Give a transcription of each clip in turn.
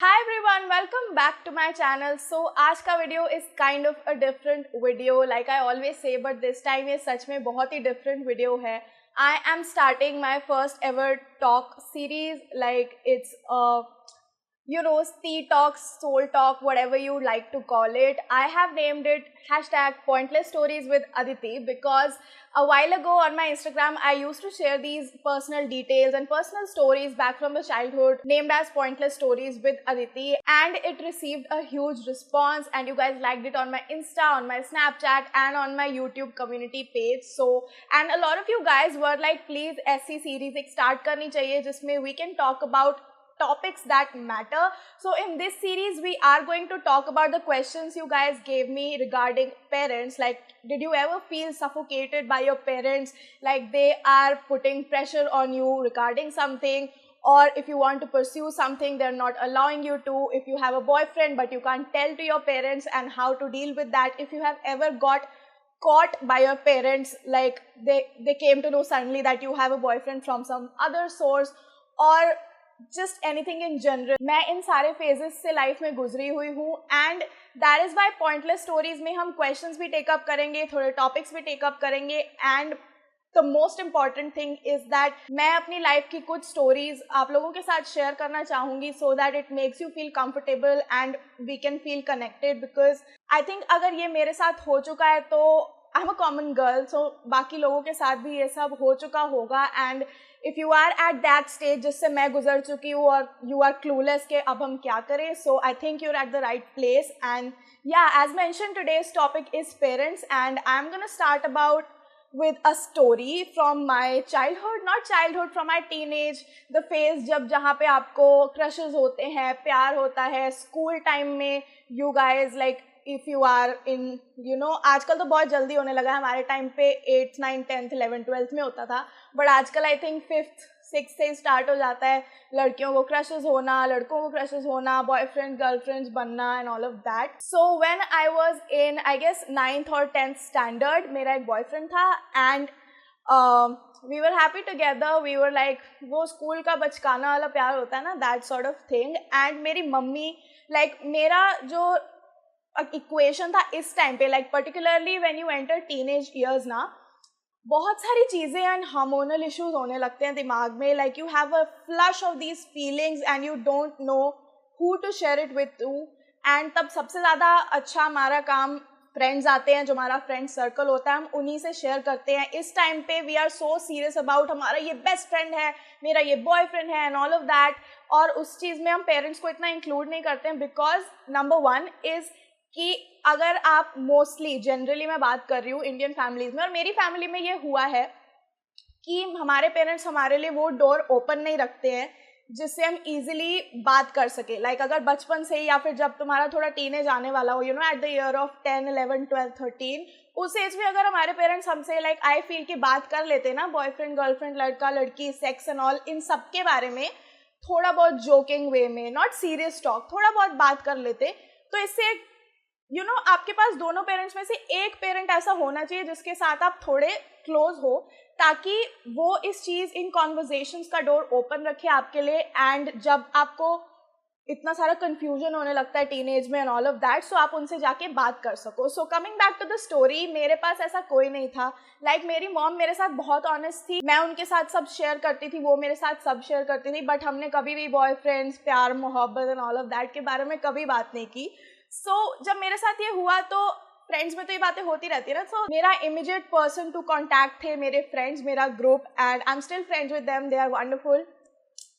Hi everyone, welcome back to my channel. So आज का video is kind of a different video like I always say, but this time ये सच में बहुत ही different video है. I am starting my first ever talk series, like it's a tea talks, soul talk, whatever you like to call it. I have named it hashtag pointless stories with Aditi because a while ago on my Instagram I used to share these personal details and personal stories back from the childhood named as pointless stories with Aditi, and it received a huge response and you guys liked it on my Insta, on my Snapchat and on my YouTube community page. So and a lot of you guys were like, please ऐसी series एक start करनी चाहिए जिसमें we can talk about topics that matter. So in this series we are going to talk about the questions you guys gave me regarding parents. Like, did you ever feel suffocated by your parents, like they are putting pressure on you regarding something, or if you want to pursue something they're not allowing you to, if you have a boyfriend but you can't tell to your parents and how to deal with that, if you have ever got caught by your parents, like they came to know suddenly that you have a boyfriend from some other source, or just anything in general. मैं इन सारे phases से life में गुजरी हुई हूँ and that is why pointless stories में हम questions भी टेकअप करेंगे, थोड़े टॉपिक्स भी टेकअप करेंगे, and the most important thing is that मैं अपनी लाइफ की कुछ स्टोरीज आप लोगों के साथ शेयर करना चाहूंगी so that it makes you feel comfortable and we can feel connected. Because I think अगर ये मेरे साथ हो चुका है तो I am a common girl, so बाकी लोगों के साथ भी ये सब हो चुका होगा. And if you are at that stage जिससे मैं गुजर चुकी हूँ और you are clueless के अब हम क्या करें, so I think you're at the right place. And yeah, as mentioned, today's topic is parents and I'm gonna start about with a story from my childhood, not childhood, from my teenage, the phase जब जहाँ पे आपको crushes होते हैं, प्यार होता है, school time में you guys like if you are in आजकल तो बहुत जल्दी होने लगा है, हमारे टाइम पे 8th 9th 10th 11th 12th में होता था, बट आजकल आई थिंक 5th 6th से स्टार्ट हो जाता है लड़कियों को क्रशेस होना, लड़कों को क्रशेस होना, बॉयफ्रेंड गर्लफ्रेंड्स बनना and all of that. So when I was in I guess 9th और 10th स्टैंडर्ड मेरा एक बॉयफ्रेंड था and we were happy together. We were like वो स्कूल का बचकाना वाला प्यार होता है ना, that sort of thing. And मेरी मम्मी लाइक मेरा जो इक्वेशन था इस टाइम पे, like particularly when you enter teenage years ना, बहुत सारी चीज़ें एंड हार्मोनल इश्यूज होने लगते हैं दिमाग में. Like you have a flush of these feelings and you don't know who to share it with you. एंड तब सबसे ज़्यादा अच्छा हमारा काम फ्रेंड्स आते हैं, जो हमारा फ्रेंड सर्कल होता है हम उन्हीं से शेयर करते हैं. इस टाइम पे we are so serious about हमारा ये बेस्ट फ्रेंड है, मेरा ये बॉयफ्रेंड है एंड ऑल ऑफ दैट. और उस चीज़ में हम पेरेंट्स को इतना इंक्लूड नहीं करते हैं बिकॉज नंबर वन इज़ कि अगर आप मोस्टली जनरली मैं बात कर रही हूँ इंडियन फैमिलीज में, और मेरी फैमिली में ये हुआ है कि हमारे पेरेंट्स हमारे लिए वो डोर ओपन नहीं रखते हैं जिससे हम इजीली बात कर सके. लाइक अगर बचपन से ही या फिर जब तुम्हारा थोड़ा टीनेज आने वाला हो, एट द ईयर ऑफ 10 11 12 13, उस एज में अगर हमारे पेरेंट्स हमसे लाइक आई फील की बात कर लेते ना, बॉयफ्रेंड गर्लफ्रेंड लड़का लड़की सेक्स एंड ऑल इन सब के बारे में थोड़ा बहुत जोकिंग वे में, नॉट सीरियस टॉक, थोड़ा बहुत बात कर लेते, तो इससे आपके पास दोनों पेरेंट्स में से एक पेरेंट ऐसा होना चाहिए जिसके साथ आप थोड़े क्लोज हो, ताकि वो इस चीज़ इन कॉन्वर्जेशंस का डोर ओपन रखे आपके लिए. एंड जब आपको इतना सारा कंफ्यूजन होने लगता है टीनेज में and all of that, so आप उनसे जाके बात कर सको. So coming back to the story, मेरे पास ऐसा कोई नहीं था. लाइक मेरी मॉम मेरे साथ बहुत ऑनेस्ट थी, मैं उनके साथ सब शेयर करती थी, वो मेरे साथ सब शेयर करती थी, बट हमने कभी भी बॉयफ्रेंड्स, प्यार, मोहब्बत एंड ऑल ऑफ दैट के बारे में कभी बात नहीं की. जब मेरे साथ ये हुआ तो फ्रेंड्स में तो ये बातें होती रहती है ना, सो मेरा इमीडिएट पर्सन टू कॉन्टैक्ट थे मेरे फ्रेंड्स, मेरा group, and I am still friends with them, they are wonderful.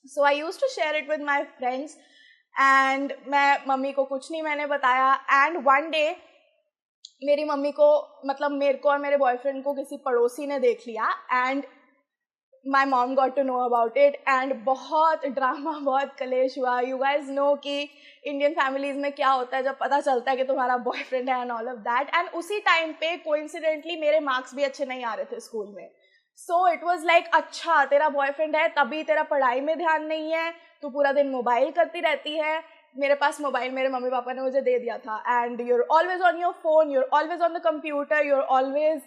So I used to share it with my friends and मैं मम्मी को कुछ नहीं मैंने बताया. एंड वन डे मेरी मम्मी को, मतलब मेरे को और मेरे बॉयफ्रेंड को किसी पड़ोसी ने देख लिया and my mom got to know about it and बहुत ड्रामा, बहुत कलेश हुआ. यू गाइज नो कि इंडियन फैमिलीज में क्या होता है जब पता चलता है कि तुम्हारा बॉयफ्रेंड है and all of that. And उसी टाइम पे कोइंसिडेंटली मेरे मार्क्स भी अच्छे नहीं आ रहे थे स्कूल में. सो इट वॉज लाइक, अच्छा तेरा बॉयफ्रेंड है तभी तेरा पढ़ाई में ध्यान नहीं है, तू पूरा दिन मोबाइल करती रहती है. मेरे पास मोबाइल मेरे मम्मी पापा ने मुझे दे दिया था and you're always on your phone, you're always on the computer, you're always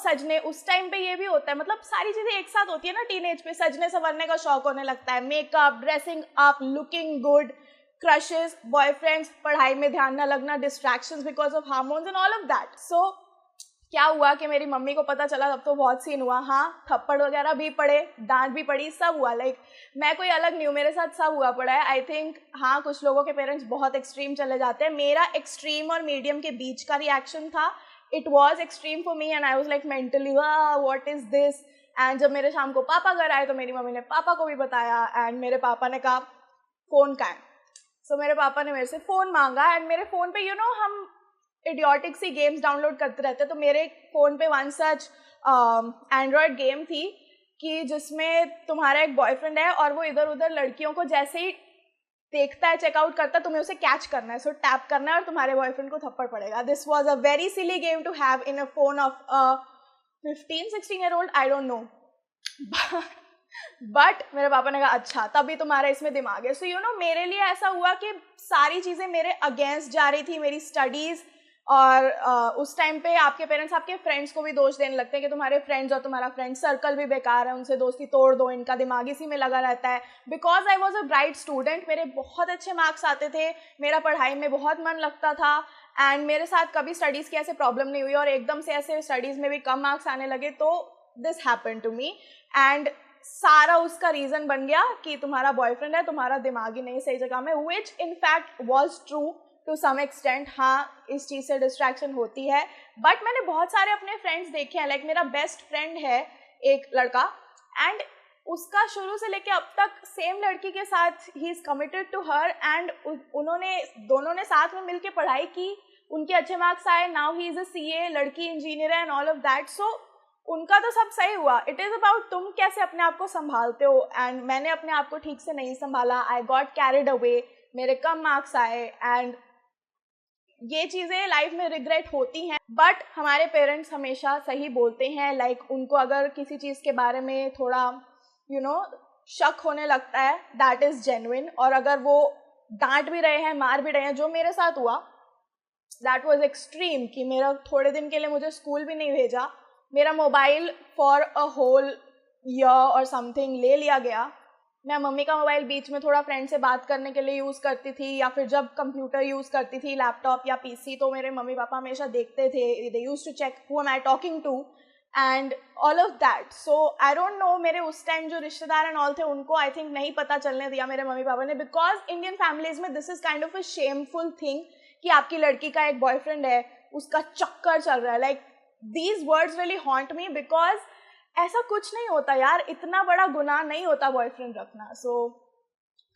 सजने. उस टाइम पे ये भी होता है, मतलब सारी चीज़ें एक साथ होती है ना टीनेज पे, सजने संवरने का शौक होने लगता है, makeup, dressing up, looking good, crushes, boyfriends, पढ़ाई में ध्यान न लगना, distractions because of hormones and all of that. So क्या हुआ कि मेरी मम्मी को पता चला, तब तो बहुत सीन हुआ. हाँ, थप्पड़ वगैरह भी पड़े, डांट भी पड़ी, सब हुआ. लाइक मैं कोई अलग नहीं हूँ, मेरे साथ सब हुआ पड़ा है. आई थिंक हाँ, कुछ लोगों के पेरेंट्स बहुत एक्सट्रीम चले जाते हैं. मेरा एक्सट्रीम और मीडियम के बीच का रिएक्शन था. It was extreme for me and I was like mentally what is this. And जब मेरे शाम को पापा घर आए तो मेरी मम्मी ने पापा को भी बताया एंड मेरे पापा ने कहा फ़ोन का है. सो मेरे पापा ने मेरे से फ़ोन मांगा एंड मेरे फ़ोन पे हम इडियोटिक सी गेम्स डाउनलोड करते रहते. तो मेरे फ़ोन पे वन सच एंड्रॉयड गेम थी कि जिसमें तुम्हारा एक बॉयफ्रेंड है और वो इधर उधर लड़कियों को जैसे ही देखता है, चेकआउट करता है, तुम्हें उसे कैच करना है. सो टैप करना है और तुम्हारे बॉयफ्रेंड को थप्पड़ पड़ेगा. This was a very silly game to have in a phone of 15-16-year-old, I don't know. But मेरे पापा ने कहा अच्छा, तभी तुम्हारा इसमें दिमाग है. सो मेरे लिए ऐसा हुआ कि सारी चीज़ें मेरे अगेंस्ट जा रही थी, मेरी स्टडीज़. और उस टाइम पे आपके पेरेंट्स आपके फ्रेंड्स को भी दोष देने लगते हैं कि तुम्हारे फ्रेंड्स और तुम्हारा फ्रेंड सर्कल भी बेकार है, उनसे दोस्ती तोड़ दो, इनका दिमाग इसी में लगा रहता है. Because I was a bright student, मेरे बहुत अच्छे मार्क्स आते थे, मेरा पढ़ाई में बहुत मन लगता था एंड मेरे साथ कभी स्टडीज़ की ऐसे प्रॉब्लम नहीं हुई. और एकदम से ऐसे स्टडीज़ में भी कम मार्क्स आने लगे तो this happen to me. And सारा उसका रीज़न बन गया कि तुम्हारा बॉयफ्रेंड है, तुम्हारा दिमाग ही नहीं सही जगह में, which in fact was true to some extent. हाँ, इस चीज़ से डिस्ट्रैक्शन होती है. बट मैंने बहुत सारे अपने फ्रेंड्स देखे हैं. लाइक मेरा बेस्ट फ्रेंड है एक लड़का एंड उसका शुरू से लेके अब तक सेम लड़की के साथ ही is committed to her and दोनों ने साथ में मिलके पढ़ाई की, उनके अच्छे मार्क्स आए. Now he is a CA, लड़की इंजीनियर है एंड ऑल ऑफ दैट. सो उनका तो सब सही हुआ. इट इज़ अबाउट तुम कैसे अपने आप को संभालते हो. एंड मैंने अपने आप को ठीक से नहीं संभाला. आई गॉट कैरिड अवे, मेरे कम मार्क्स आए एंड ये चीज़ें लाइफ में रिग्रेट होती हैं. बट हमारे पेरेंट्स हमेशा सही बोलते हैं. लाइक उनको अगर किसी चीज़ के बारे में थोड़ा शक होने लगता है, दैट इज़ जेन्युइन. और अगर वो डांट भी रहे हैं, मार भी रहे हैं, जो मेरे साथ हुआ दैट वाज एक्सट्रीम कि मेरा थोड़े दिन के लिए मुझे स्कूल भी नहीं भेजा, मेरा mobile for a whole year और समथिंग ले लिया गया. मैं मम्मी का मोबाइल बीच में थोड़ा फ्रेंड से बात करने के लिए यूज़ करती थी या फिर जब कंप्यूटर यूज़ करती थी, लैपटॉप या PC, तो मेरे मम्मी पापा हमेशा देखते थे. They used to check who am I talking to and all of that. So I don't know, मेरे उस टाइम जो रिश्तेदार एंड ऑल थे उनको आई थिंक नहीं पता चलने दिया मेरे मम्मी पापा ने. बिकॉज इंडियन फैमिलीज में this is kind of a shameful thing कि आपकी लड़की का एक बॉयफ्रेंड है, उसका चक्कर चल रहा है. Like these words really haunt me because ऐसा कुछ नहीं होता यार, इतना बड़ा गुनाह नहीं होता बॉयफ्रेंड रखना. So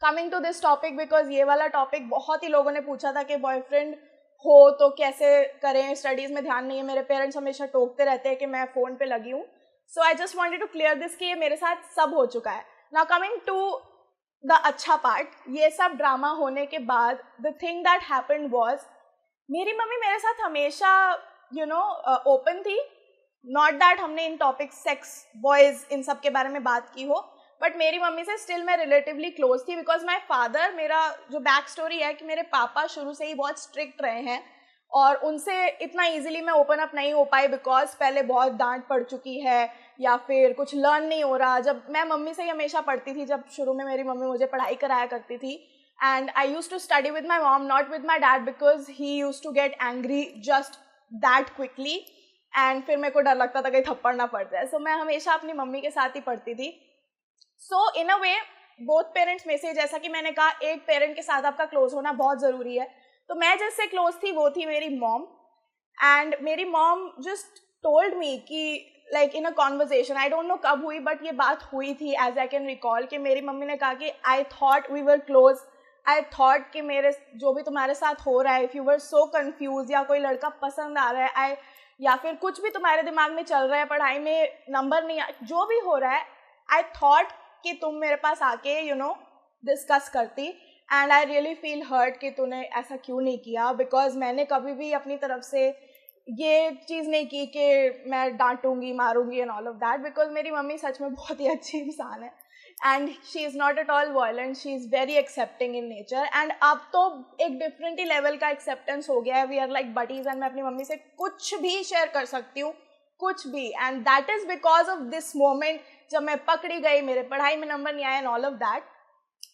coming to this topic, because ये वाला टॉपिक बहुत ही लोगों ने पूछा था कि बॉयफ्रेंड हो तो कैसे करें, स्टडीज़ में ध्यान नहीं है. मेरे पेरेंट्स हमेशा टोकते रहते हैं कि मैं फ़ोन पे लगी हूँ. So I just wanted to clear this कि ये मेरे साथ सब हो चुका है. नाउ कमिंग टू द अच्छा पार्ट, ये सब ड्रामा होने के बाद the thing that happened was, मेरी मम्मी मेरे साथ हमेशा ओपन थी. नॉट दैट हमने इन टॉपिक सेक्स, बॉयज़, इन सब के बारे में बात की हो, बट मेरी मम्मी से स्टिल मैं रिलेटिवली क्लोज थी. बिकॉज माई फादर, मेरा जो बैक स्टोरी है कि मेरे पापा शुरू से ही बहुत स्ट्रिक्ट रहे हैं और उनसे इतना ईजिली मैं ओपन अप नहीं हो पाई बिकॉज पहले बहुत डांट पड़ चुकी है या फिर कुछ लर्न नहीं हो रहा. जब मैं मम्मी से ही हमेशा पढ़ती थी, जब शुरू में मेरी मम्मी मुझे पढ़ाई कराया करती थी, and I use to study with my mom, not with my dad, because he use to get angry just that quickly and फिर मेरे को डर लगता था कहीं थप्पड़ ना पड़ जाए. सो मैं हमेशा अपनी मम्मी के साथ ही पढ़ती थी. सो in a way both parents में से, जैसा कि मैंने कहा, एक पेरेंट के साथ आपका क्लोज होना बहुत ज़रूरी है. तो मैं जिससे क्लोज थी वो थी मेरी मॉम. एंड मेरी मॉम जस्ट टोल्ड मी कि like in a conversation, I don't no कब हुई बट ये बात हुई थी, एज आई कैन रिकॉल, कि मेरी मम्मी ने कहा कि I thought we were close, I thought कि मेरे जो भी तुम्हारे साथ हो रहा है, if you were so confuse, या कोई लड़का पसंद आ रहा है, या फिर कुछ भी तुम्हारे दिमाग में चल रहा है, पढ़ाई में नंबर नहीं, जो भी हो रहा है, आई थॉट कि तुम मेरे पास आके डिस्कस करती. And I really feel hurt कि तूने ऐसा क्यों नहीं किया, बिकॉज मैंने कभी भी अपनी तरफ से ये चीज़ नहीं की कि मैं डांटूंगी, मारूंगी and all of that. Because मेरी मम्मी सच में बहुत ही अच्छी इंसान है and she is not at all violent, she is very accepting in nature. And अब तो एक डिफरेंट ही लेवल का एक्सेप्टेंस हो गया है. We are like buddies and मैं अपनी मम्मी से कुछ भी शेयर कर सकती हूँ, कुछ भी. And that is because of this moment जब मैं पकड़ी गई, मेरे पढ़ाई में नंबर नहीं आया and all of that.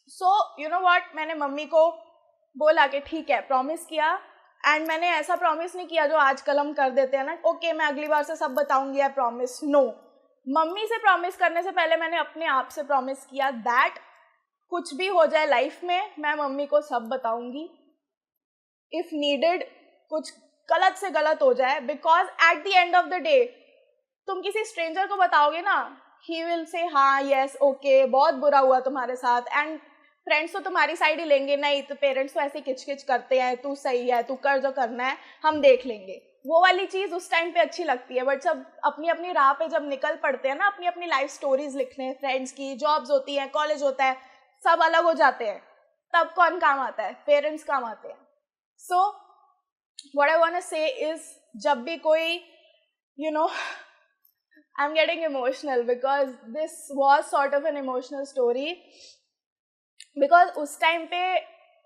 So you know what, मैंने मम्मी को बोला कि ठीक है, प्रॉमिस किया। एंड मैंने ऐसा प्रॉमिस नहीं किया जो आजकल हम कर देते हैं ना, ओके मैं अगली बार से सब बताऊंगी, आई प्रॉमिस। नो, मम्मी से प्रॉमिस करने से पहले मैंने अपने आप से प्रॉमिस किया दैट कुछ भी हो जाए लाइफ में मैं मम्मी को सब बताऊंगी, इफ नीडेड कुछ गलत से गलत हो जाए, because at the end of the day तुम किसी स्ट्रेंजर को बताओगे ना, ही विल से हाँ यस ओके बहुत बुरा हुआ तुम्हारे साथ, एंड फ्रेंड्स तो तुम्हारी साइड ही लेंगे, नहीं तो पेरेंट्स तो ऐसे किचकिच करते हैं, तू सही है, तू कर जो करना है, हम देख लेंगे। वो वाली चीज़ उस टाइम पे अच्छी लगती है, बट जब अपनी अपनी राह पे जब निकल पड़ते हैं ना, अपनी अपनी लाइफ स्टोरीज लिखने, फ्रेंड्स की, जॉब्स होती हैं, कॉलेज होता है, सब अलग हो जाते हैं, तब कौन काम आता है? पेरेंट्स काम आते हैं। So what I want to say is, जब भी कोई I'm getting emotional because this was sort of an emotional story, because उस टाइम पे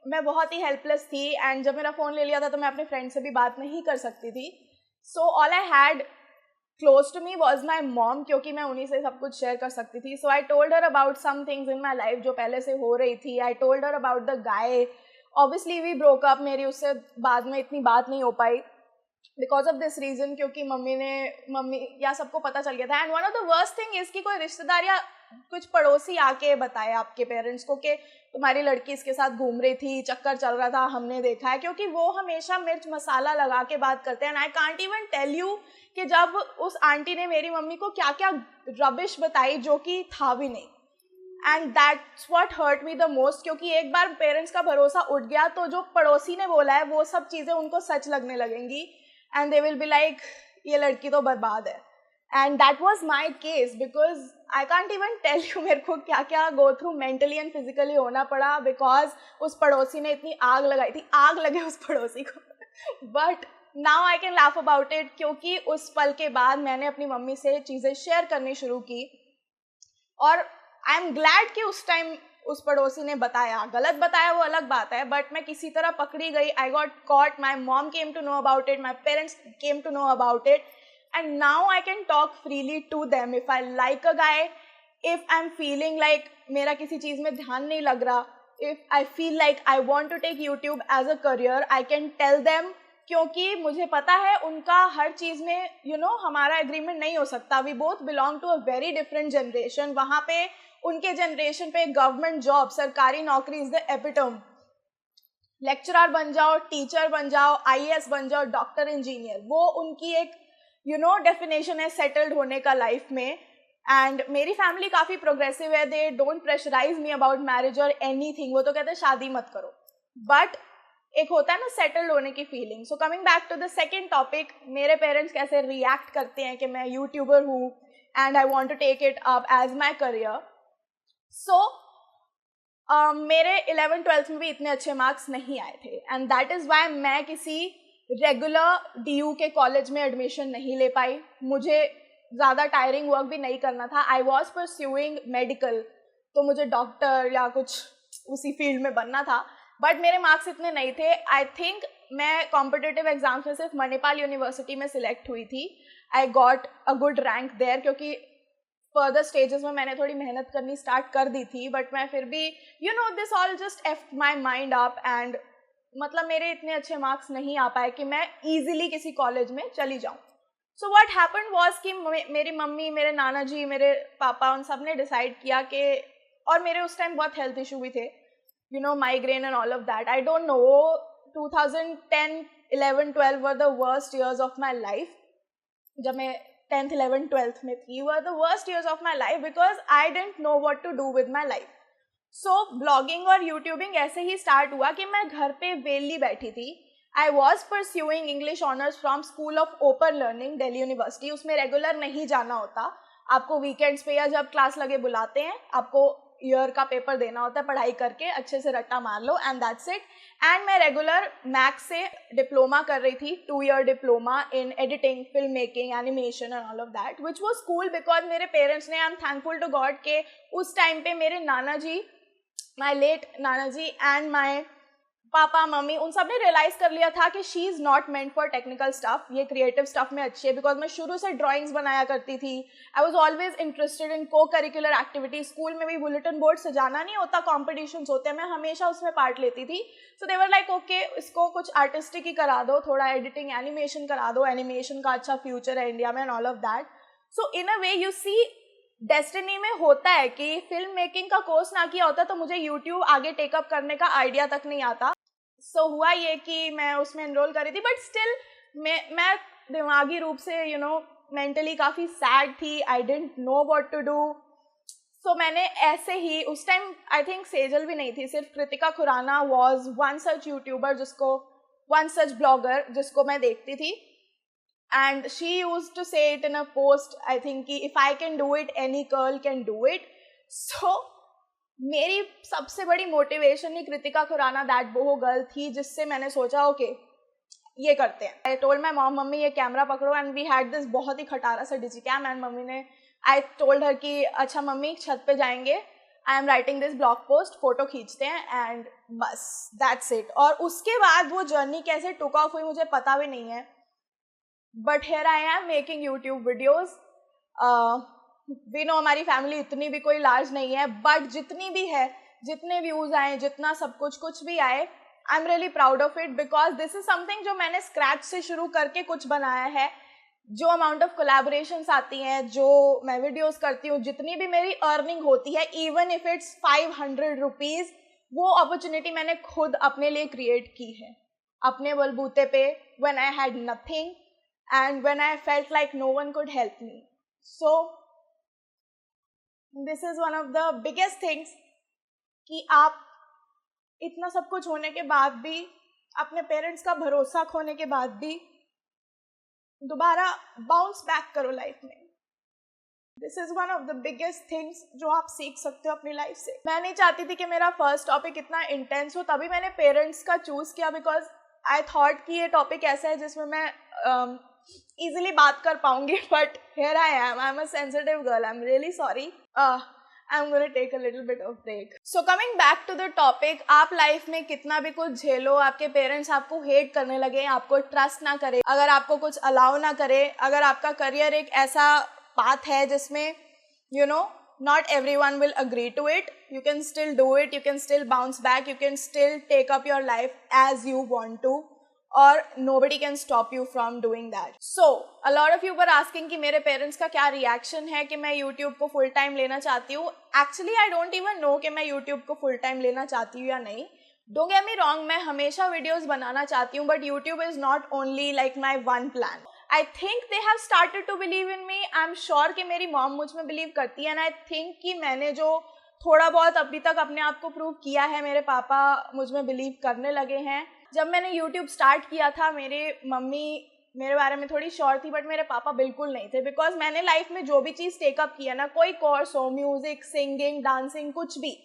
मैं बहुत ही हेल्पलेस थी, एंड जब मेरा फ़ोन ले लिया था तो मैं अपने फ्रेंड से भी बात नहीं कर सकती थी। So all I had close to me was my mom, क्योंकि मैं उन्हीं से सब कुछ शेयर कर सकती थी। So I told her about some things in my life जो पहले से हो रही थी। I told her about the guy, obviously we broke up, मेरी उससे बाद में इतनी बात नहीं हो पाई बिकॉज ऑफ दिस रीजन, क्योंकि मम्मी या सबको पता चल गया था। And one of the worst thing इसकी कोई रिश्तेदार या कुछ पड़ोसी आके बताए आपके पेरेंट्स को कि तुम्हारी लड़की इसके साथ घूम रही थी, चक्कर चल रहा था, हमने देखा है, क्योंकि वो हमेशा मिर्च मसाला लगा के बात करते हैं। And I can't even tell you कि जब उस आंटी ने मेरी मम्मी को क्या क्या रबिश बताई जो कि था भी नहीं, and that's what hurt me the most, क्योंकि एक बार पेरेंट्स का भरोसा उठ गया तो जो पड़ोसी ने बोला है वो सब चीज़ें उनको सच लगने लगेंगी, and they will be like ये लड़की तो बर्बाद है। And that was my case, because I can't even tell you मेरे को क्या क्या go through mentally and physically होना पड़ा, बिकॉज उस पड़ोसी ने इतनी आग लगाई थी, आग लगे उस पड़ोसी को। But now I can laugh about it, क्योंकि उस पल के बाद मैंने अपनी मम्मी से चीज़ें शेयर करनी शुरू की, और आई एम ग्लैड कि उस टाइम उस पड़ोसी ने बताया, गलत बताया वो अलग बात है, बट मैं किसी तरह पकड़ी गई। I got caught, my mom came to know about it, my parents came to know about it, and now I can talk freely to them if I like a guy, if I am feeling like मेरा किसी चीज़ में ध्यान नहीं लग रहा, if I feel like I want to take YouTube as a career, I can tell them, क्योंकि मुझे पता है उनका हर चीज़ में हमारा एग्रीमेंट नहीं हो सकता। We both belong to a very different generation. वहाँ पे उनके जनरेशन पे गवर्नमेंट जॉब, सरकारी नौकरी इज द एपिटम, लेक्चरर बन जाओ, टीचर बन जाओ, आईएएस बन जाओ, डॉक्टर, इंजीनियर, वो उनकी एक डेफिनेशन है सेटल्ड होने का लाइफ में। एंड मेरी फैमिली काफ़ी प्रोग्रेसिव है, they don't pressurise me about marriage और एनीथिंग, वो तो कहते हैं शादी मत करो, बट एक होता है ना सेटल्ड होने की feeling. So coming back to the second topic, मेरे पेरेंट्स कैसे रिएक्ट करते हैं कि मैं यूट्यूबर हूँ and I want to take it up as my career. So मेरे 11th-12th में भी इतने अच्छे मार्क्स नहीं आए थे, एंड दैट इज़ वाई मैं किसी रेगुलर डीयू के कॉलेज में एडमिशन नहीं ले पाई। मुझे ज़्यादा टायरिंग वर्क भी नहीं करना था। आई वॉज परस्यूइंग मेडिकल, तो मुझे डॉक्टर या कुछ उसी फील्ड में बनना था, बट मेरे मार्क्स इतने नहीं थे। आई थिंक मैं कॉम्पिटिटिव एग्जाम्स में सिर्फ मणिपाल यूनिवर्सिटी में सिलेक्ट हुई थी। I got a good rank there, क्योंकि फर्दर स्टेजेस में मैंने थोड़ी मेहनत करनी स्टार्ट कर दी थी, बट मैं फिर भी this all just effed my mind up, and मतलब मेरे इतने अच्छे मार्क्स नहीं आ पाए कि मैं ईजिली किसी कॉलेज में चली जाऊँ। सो व्हाट हैपेंड वाज कि मेरी मम्मी, मेरे नाना जी, मेरे पापा, उन सब ने डिसाइड किया कि, और मेरे उस टाइम बहुत हेल्थ इशू भी थे, migraine and all of that, I don't no, 2010, 11, 12 were the worst years of my life. जब मैं 10th, 11th, 12th में थी, were the worst years of my life because I didn't know what to do with my life. So blogging और YouTubing ऐसे ही start हुआ कि मैं घर पे वेली बैठी थी। I was pursuing English honors from School of Open Learning, Delhi University. उसमें रेगुलर नहीं जाना होता, आपको वीकेंड्स पे या जब क्लास लगे बुलाते हैं, आपको ईयर का पेपर देना होता है, पढ़ाई करके अच्छे से रट्टा मार लो, एंड दैट्स इट। एंड मैं रेगुलर मैक्स से डिप्लोमा कर रही थी, 2-year diploma in editing, film making, animation and all of that, which was cool because मेरे पेरेंट्स ने, I am thankful to God के उस टाइम पे मेरे नाना जी, माई late Nana ji and my papa mummy उन सब ने रियलाइज़ कर लिया था कि she is not meant for technical stuff, ये क्रिएटिव स्टफ में अच्छी है, बिकॉज मैं शुरू से ड्राइंग्स बनाया करती थी. I was always interested in को करिकुलर एक्टिविटीज. स्कूल में भी बुलेटिन बोर्ड सजाना नहीं होता, कॉम्पिटिशन्स होते हैं, मैं हमेशा उसमें पार्ट लेती थी. सो दे वर लाइक ओके, इसको कुछ आर्टिस्टिक ही करा दो, थोड़ा एडिटिंग एनिमेशन करा दो, एनिमेशन का अच्छा फ्यूचर है इंडिया में and all of that. So in a way you see destiny में होता है कि फिल्म मेकिंग का कोर्स ना किया होता तो मुझे यूट्यूब आगे टेकअप करने का आइडिया तक नहीं आता. सो हुआ ये कि मैं उसमें एनरोल करी थी, बट स्टिल मैं दिमागी रूप से मेंटली काफ़ी सैड थी. I didn't know what to do. So मैंने ऐसे ही, उस टाइम आई थिंक सेजल भी नहीं थी, सिर्फ Kritika Khurana was one such YouTuber one such blogger जिसको मैं देखती थी. And she used to say it in a post, I think, कि if I can do it, any girl can do it. So मेरी सबसे बड़ी मोटिवेशन ही Kritika Khurana that boho girl थी, जिससे मैंने सोचा ओके ये करते हैं. I told my mom, mummy ये कैमरा पकड़ो, एंड वी हैड दिस बहुत ही खटारा सा डिजी कैम. एंड मम्मी ने, आई टोल्ड हर कि अच्छा मम्मी छत पे जाएंगे, I am writing this blog post, photo खींचते हैं, एंड बस दैट्स इट. और उसके बाद वो जर्नी कैसे टुक ऑफ हुई मुझे पता भी नहीं है. But here I am making YouTube videos. We know हमारी फैमिली इतनी भी कोई लार्ज नहीं है, बट जितनी भी है, जितने व्यूज़ आए, जितना सब कुछ भी आए, I am really proud of it, because this is something जो मैंने स्क्रैच से शुरू करके कुछ बनाया है. जो अमाउंट ऑफ कोलैबोरेशंस आती हैं, जो मैं वीडियोस करती हूँ, जितनी भी मेरी अर्निंग होती है, इवन इफ इट्स 500 रुपीज़, वो अपॉर्चुनिटी मैंने खुद अपने लिए क्रिएट की है, अपने बलबूते पे, when I had nothing and when I felt like no one could help me. So this is one of the biggest things कि आप इतना सब कुछ होने के बाद भी, अपने पेरेंट्स का भरोसा खोने के बाद भी दोबारा बाउंस बैक करो लाइफ में. This is one of the biggest things जो आप सीख सकते हो अपनी लाइफ से. मैं नहीं चाहती थी कि मेरा फर्स्ट टॉपिक इतना इंटेंस हो, तभी मैंने पेरेंट्स का चूज किया, बिकॉज आई थॉट कि ये टॉपिक ऐसा है जिसमें मैं easily बात कर पाऊंगी. But here I am, I'm a sensitive girl, I'm really sorry. I'm going to take a little bit of break. So coming back to the topic, आप लाइफ में कितना भी कुछ झेलो, आपके पेरेंट्स आपको हेट करने लगे, आपको ट्रस्ट ना करे, अगर आपको कुछ अलाउ ना करे, अगर आपका करियर एक ऐसा पाथ है जिसमें not everyone will agree to it, you can still do it, you can still bounce back, you can still take up your life as you want to, और nobody can stop you from doing that. So a lot of you were asking कि मेरे parents का क्या reaction है कि मैं YouTube को full time लेना चाहती हूँ. Actually I don't even know कि मैं YouTube को फुल टाइम लेना चाहती हूँ या नहीं. डोंट गेट मी रॉन्ग, मैं हमेशा वीडियोस बनाना चाहती हूँ, but YouTube is not only like my one plan. I think they have started to believe in me. I am sure कि मेरी मॉम मुझ में बिलीव करती है, एंड आई थिंक कि मैंने जो थोड़ा बहुत अभी तक अपने आप को प्रूव किया है, मेरे पापा मुझ में बिलीव करने लगे हैं. जब मैंने YouTube स्टार्ट किया था, मेरे मम्मी मेरे बारे में थोड़ी श्योर थी, बट मेरे पापा बिल्कुल नहीं थे, बिकॉज मैंने लाइफ में जो भी चीज़ टेकअप किया ना, कोई कोर्स हो, म्यूजिक, सिंगिंग, डांसिंग, कुछ भी,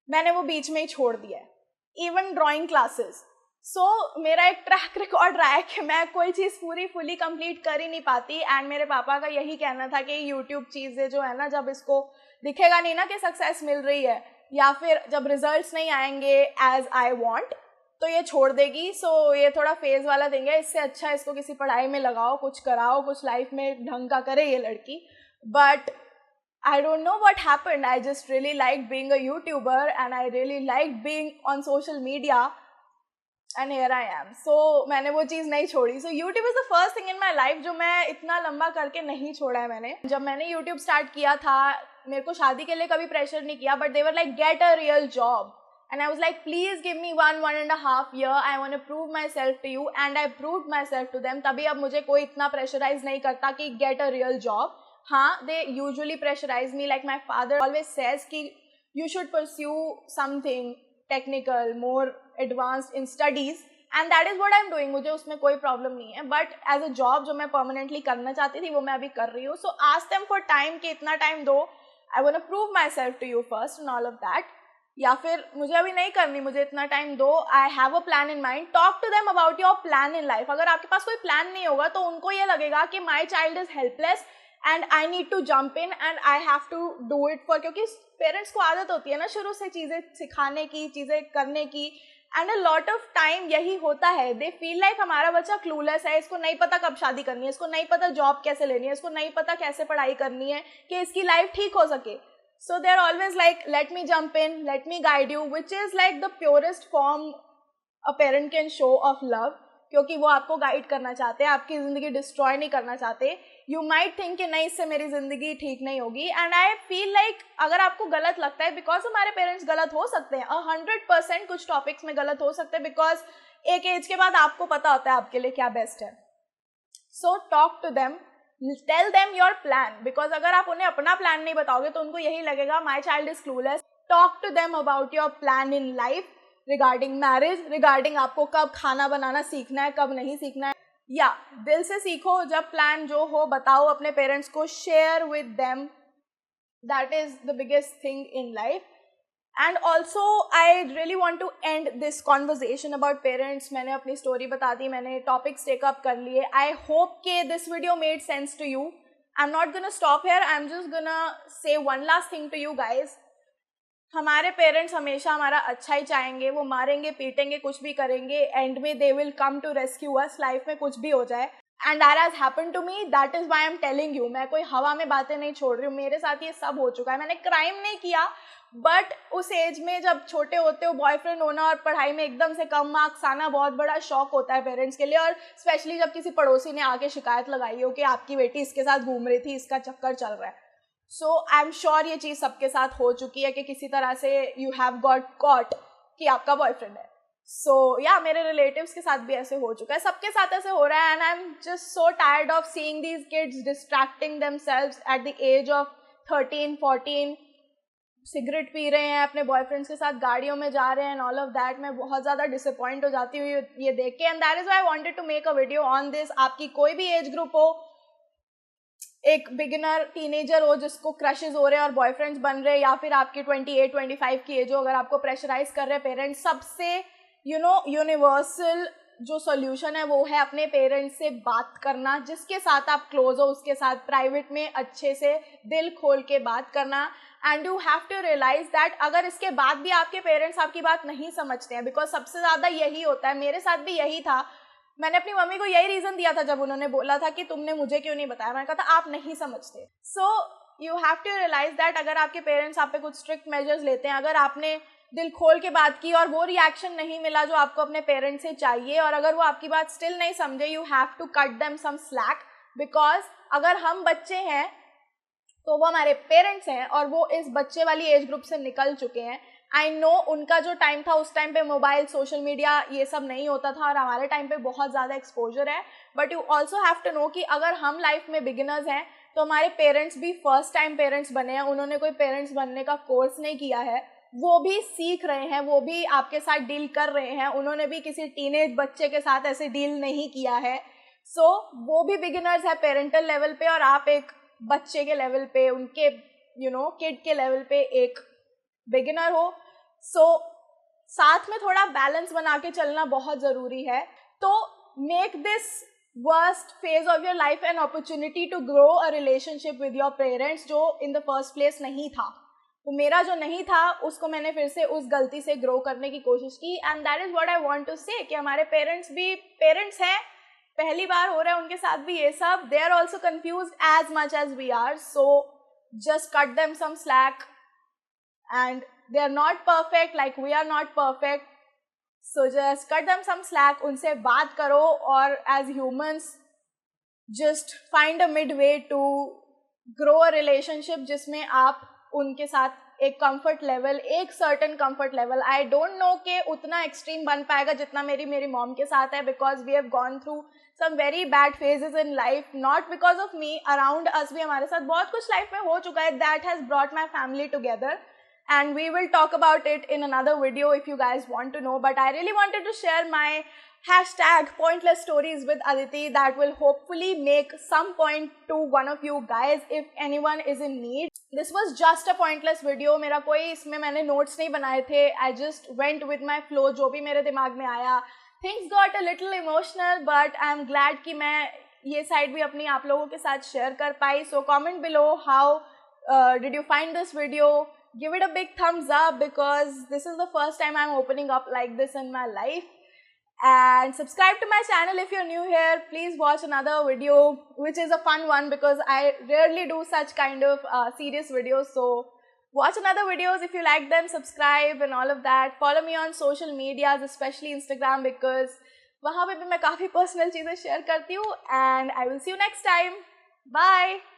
मैंने वो बीच में ही छोड़ दिया है. Even drawing classes. सो मेरा एक ट्रैक रिकॉर्ड रहा है कि मैं कोई चीज़ पूरी फुली कंप्लीट कर ही नहीं पाती. एंड मेरे पापा का यही कहना था कि यूट्यूब चीज़ें जो है ना, जब इसको दिखेगा नहीं ना कि सक्सेस मिल रही है, या फिर जब रिजल्ट्स नहीं आएंगे एज आई वॉन्ट, तो ये छोड़ देगी. सो ये थोड़ा फेज वाला थिंग है, इससे अच्छा इसको किसी पढ़ाई में लगाओ, कुछ कराओ, कुछ लाइफ में ढंग का करे ये लड़की. But I don't know what happened. I just really liked being a YouTuber, and I really liked being on social media, and here I am. So मैंने वो चीज़ नहीं छोड़ी. So YouTube is the first thing in my life जो मैं इतना लंबा करके नहीं छोड़ा है मैंने. जब मैंने YouTube स्टार्ट किया था, मेरे को शादी के लिए कभी प्रेशर नहीं किया, but they were like get a real job. And I was like, please give me 1.5 year. I want to prove myself to you, and I proved myself to them. तभी अब मुझे कोई इतना प्रेशराइज नहीं करता कि get a real job. हाँ, they usually pressurize me, like my father always says कि you should pursue something technical, more advanced in studies, and that is what I'm doing. मुझे उसमें कोई problem नहीं है, but as a job जो मैं permanently करना चाहती थी, वो मैं अभी कर रही हूँ. So ask them for time कि इतना time दो, I want to prove myself to you first and all of that. या फिर मुझे अभी नहीं करनी, मुझे इतना टाइम दो, I have a plan in mind. Talk to them about your plan in life. अगर आपके पास कोई प्लान नहीं होगा तो उनको ये लगेगा कि my child is helpless and I need to jump in and I have to do it for, क्योंकि पेरेंट्स को आदत होती है ना शुरू से चीज़ें सिखाने की, चीज़ें करने की, and a lot of time यही होता है, दे फील लाइक हमारा बच्चा क्लूलेस है, इसको नहीं पता कब शादी करनी है, इसको नहीं पता जॉब कैसे लेनी है, इसको नहीं पता कैसे पढ़ाई करनी है कि इसकी लाइफ ठीक हो सके. So they are always like let me jump in, let me guide you, which is like the purest form a parent can show off love, क्योंकि वो आपको गाइड करना चाहते हैं, आपकी ज़िंदगी डिस्ट्रॉय नहीं करना चाहते. यू माइट थिंक कि नहीं, इससे मेरी ज़िंदगी ठीक नहीं होगी, एंड आई फील लाइक अगर आपको गलत लगता है, बिकॉज हमारे पेरेंट्स गलत हो सकते हैं, 100% कुछ टॉपिक्स में गलत हो सकते हैं, बिकॉज एक एज के बाद आपको पता होता है आपके लिए क्या बेस्ट है. So talk to them, tell them your plan, because अगर आप उन्हें अपना प्लान नहीं बताओगे तो उनको यही लगेगा my child is clueless. Talk to them about your plan in life, regarding marriage, regarding आपको कब खाना बनाना सीखना है, कब नहीं सीखना है. या दिल से सीखो, जब प्लान जो हो बताओ अपने पेरेंट्स को, share with them, that is the biggest thing in life. And also I really want to end this conversation about parents. मैंने अपनी स्टोरी बता दी, मैंने टॉपिक्स टेकअप कर लिए. आई होप के this video made sense to you. I am not gonna stop here, I am just gonna say one last thing to you guys. हमारे parents हमेशा हमारा अच्छा ही चाहेंगे, वो मारेंगे पीटेंगे कुछ भी करेंगे, एंड में they will come to rescue us, life में कुछ भी हो जाए. And that has happened to me, that is why I am telling you. मैं कोई हवा में बातें नहीं छोड़ रही हूँ, मेरे साथ ये सब हो चुका है. मैंने क्राइम नहीं किया, बट उस एज में जब छोटे होते हो, बॉयफ्रेंड होना और पढ़ाई में एकदम से कम मार्क्स आना बहुत बड़ा शॉक होता है पेरेंट्स के लिए. और स्पेशली जब किसी पड़ोसी ने आके शिकायत लगाई हो कि आपकी बेटी इसके साथ घूम रही थी, इसका चक्कर चल रहा है. सो आई एम श्योर ये चीज़ सबके साथ हो चुकी है कि किसी तरह से यू हैव गॉट कॉट कि आपका बॉयफ्रेंड है. सो या मेरे रिलेटिव्स के साथ भी ऐसे हो चुका है, सबके साथ ऐसे हो रहा है. And I am just so tired of seeing these kids distracting themselves at the age of 13-14, cigarette पी रहे हैं, अपने बॉयफ्रेंड्स के साथ गाड़ियों में जा रहे हैं, एंड ऑल ऑफ दैट. मैं बहुत ज़्यादा डिसअपॉइंट हो जाती हूँ ये देख के, and that is why I wanted to make a video on this. आपकी कोई भी एज ग्रुप हो, एक बिगिनर टीनेजर हो जिसको क्रशेज हो रहे हैं और बॉयफ्रेंड्स बन रहे हैं, या फिर आपकी 28-25 की एज हो, अगर आपको प्रेशराइज कर रहे हैं पेरेंट्स, सबसे यूनिवर्सल जो सॉल्यूशन है वो है अपने पेरेंट्स से बात करना. जिसके साथ आप क्लोज हो उसके साथ प्राइवेट में अच्छे से दिल खोल के बात करना. And you have to realise that अगर इसके बाद भी आपके पेरेंट्स आपकी बात नहीं समझते हैं, बिकॉज सबसे ज़्यादा यही होता है, मेरे साथ भी यही था. मैंने अपनी मम्मी को यही रीज़न दिया था जब उन्होंने बोला था कि तुमने मुझे क्यों नहीं बताया. मैंने कहा था आप नहीं समझते. So you have to realise that अगर आपके पेरेंट्स आप पे कुछ स्ट्रिक्ट मेजर्स लेते हैं, अगर आपने दिल खोल के बात की और वो रिएक्शन नहीं मिला जो आपको अपने पेरेंट्स से चाहिए, और अगर वो आपकी बात स्टिल नहीं समझे, you have to cut them some slack. Because अगर हम बच्चे हैं तो वो हमारे पेरेंट्स हैं और वो इस बच्चे वाली एज ग्रुप से निकल चुके हैं. आई नो उनका जो टाइम था उस टाइम पे मोबाइल, सोशल मीडिया ये सब नहीं होता था, और हमारे टाइम पे बहुत ज़्यादा एक्सपोजर है. But you also have to know कि अगर हम लाइफ में बिगिनर्स हैं तो हमारे पेरेंट्स भी फर्स्ट टाइम पेरेंट्स बने हैं, उन्होंने कोई पेरेंट्स बनने का कोर्स नहीं किया है, वो भी सीख रहे हैं, वो भी आपके साथ डील कर रहे हैं, उन्होंने भी किसी टीनेज बच्चे के साथ ऐसे डील नहीं किया है. सो वो भी बिगिनर्स है पेरेंटल लेवल पे, और आप एक बच्चे के लेवल पे, उनके किड के लेवल पे एक बिगिनर हो. सो साथ में थोड़ा बैलेंस बना के चलना बहुत ज़रूरी है. तो make this worst phase of your life an opportunity to grow a relationship with your parents, जो इन द फर्स्ट प्लेस नहीं था. तो मेरा जो नहीं था उसको मैंने फिर से उस गलती से ग्रो करने की कोशिश की. And that is what I want to say कि हमारे पेरेंट्स भी पेरेंट्स हैं, पहली बार हो रहा है उनके साथ भी ये सब. They are also confuse as much as we are. So just cut them some slack, and they are not perfect like we are not perfect, so just cut them some slack. उनसे बात करो, और as humans just find a midway to grow a relationship जिसमें आप उनके साथ एक comfort level, एक certain comfort level, I don't know कि उतना extreme बन पाएगा जितना मेरी mom के साथ है, because we have gone through some very bad phases in life, not because of me, around us भी हमारे साथ बहुत कुछ life में हो चुका है that has brought my family together. And we will talk about it in another video if you guys want to know. But I really wanted to share my hashtag pointless stories with Aditi that will hopefully make some point to one of you guys if anyone is in need. This was just a pointless video. मेरा कोई इसमें मैंने notes नहीं बनाए थे. I just went with my flow, जो भी मेरे दिमाग में आया. Things got a little emotional, but I'm glad कि मैं ये side भी अपनी आप लोगों के साथ share कर पाई. So comment below how did you find this video? give it a big thumbs up because this is the first time I'm opening up like this in my life. And subscribe to my channel if you're new here. Please watch another video which is a fun one because I rarely do such kind of serious videos. So watch another videos if you like them, subscribe and all of that. Follow me on social medias, especially Instagram, because वहाँ पे भी मैं काफ़ी personal चीज़ें share करती हूँ. And I will see you next time. Bye.